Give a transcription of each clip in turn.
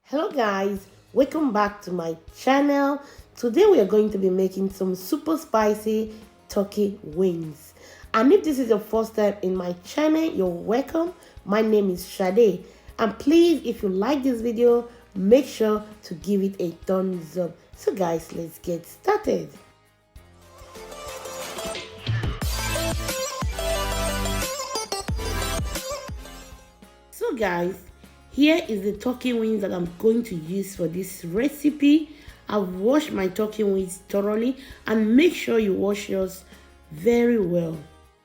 Hello guys, welcome back to my channel. Today we are going to be making some super spicy turkey wings. And if this is your first time in my channel, you're welcome. My name is Sade. And please, if you like this video, make sure to give it a thumbs up. So guys, let's get started. So guys, here is the turkey wings that I'm going to use for this recipe. I've washed my turkey wings thoroughly, and make sure you wash yours very well.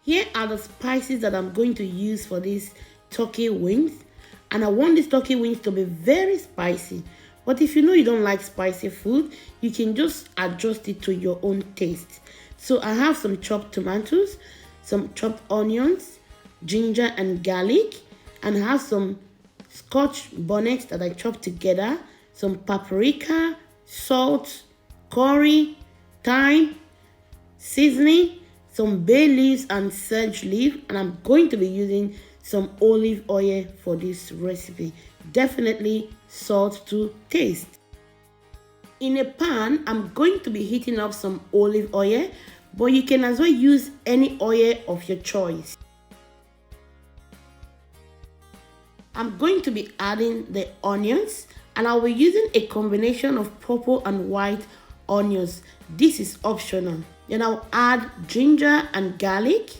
Here are the spices that I'm going to use for this turkey wings, and I want these turkey wings to be very spicy. But if you know you don't like spicy food, you can just adjust it to your own taste. So I have some chopped tomatoes, some chopped onions, ginger and garlic, and I have some scotch bonnet that I chopped together, some paprika, salt, curry, thyme, seasoning, some bay leaves and sage leaf, and I'm going to be using some olive oil for this recipe. Definitely salt to taste. In a pan, I'm going to be heating up some olive oil, but you can as well use any oil of your choice. I'm going to be adding the onions, and I'll be using a combination of purple and white onions. This is optional. Then I'll add ginger and garlic,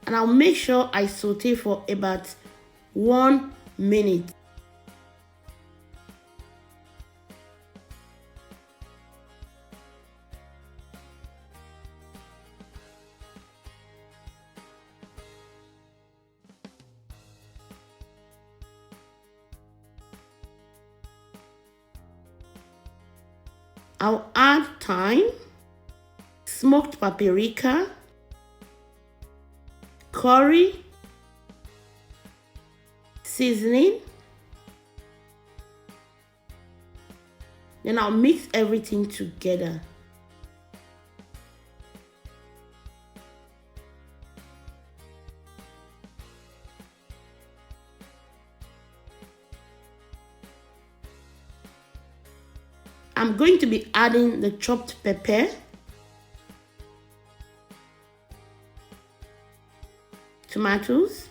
and I'll make sure I saute for about 1 minute. I'll add thyme, smoked paprika, curry, seasoning. Then I'll mix everything together. I'm going to be adding the chopped pepper, tomatoes,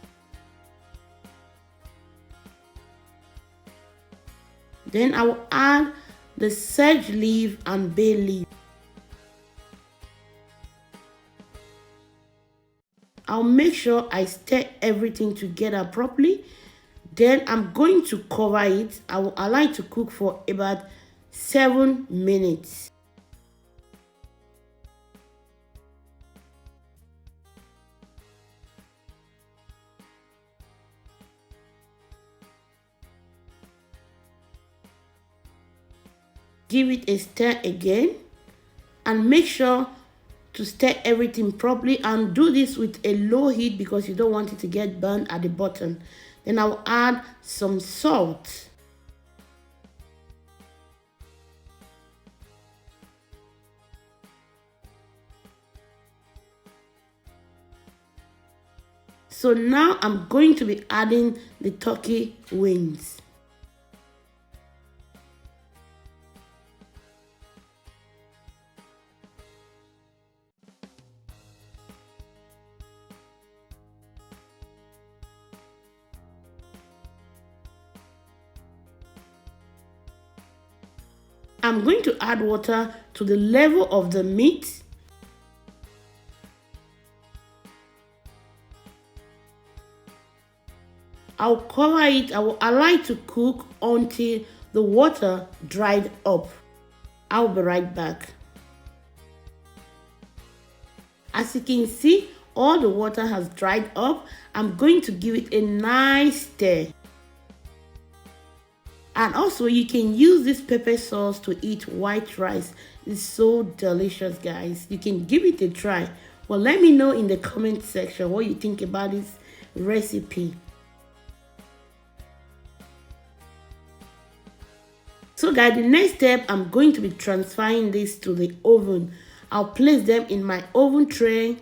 then I will add the sage leaf and bay leaf. I'll make sure I stir everything together properly. Then I'm going to cover it. I will allow it to cook for about 7 minutes. Give it a stir again, and make sure to stir everything properly, and do this with a low heat because you don't want it to get burned at the bottom. Then I'll add some salt. So now I'm going to be adding the turkey wings. I'm going to add water to the level of the meat. I'll cover it. I will allow it to cook until the water dried up. I'll be right back. As you can see, all the water has dried up. I'm going to give it a nice stir. And also, you can use this pepper sauce to eat white rice. It's so delicious, guys. You can give it a try. Well, let me know in the comment section what you think about this recipe. So guys, the next step, I'm going to be transferring this to the oven. I'll place them in my oven tray.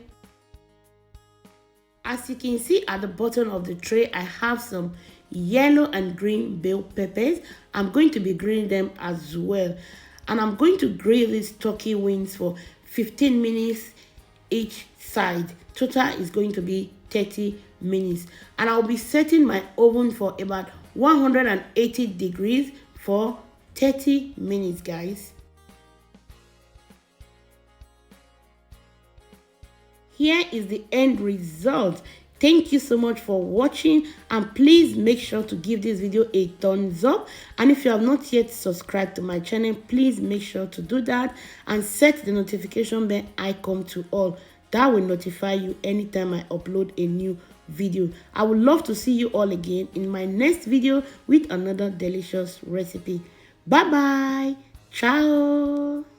As you can see at the bottom of the tray, I have some yellow and green bell peppers. I'm going to be grilling them as well. And I'm going to grill these turkey wings for 15 minutes each side. Total is going to be 30 minutes. And I'll be setting my oven for about 180 degrees for 30 minutes, guys. Here is the end result. Thank you so much for watching, and please make sure to give this video a thumbs up. And if you have not yet subscribed to my channel, please make sure to do that and set the notification bell icon to all. That will notify you anytime I upload a new video. I would love to see you all again in my next video with another delicious recipe. Bye bye. Ciao.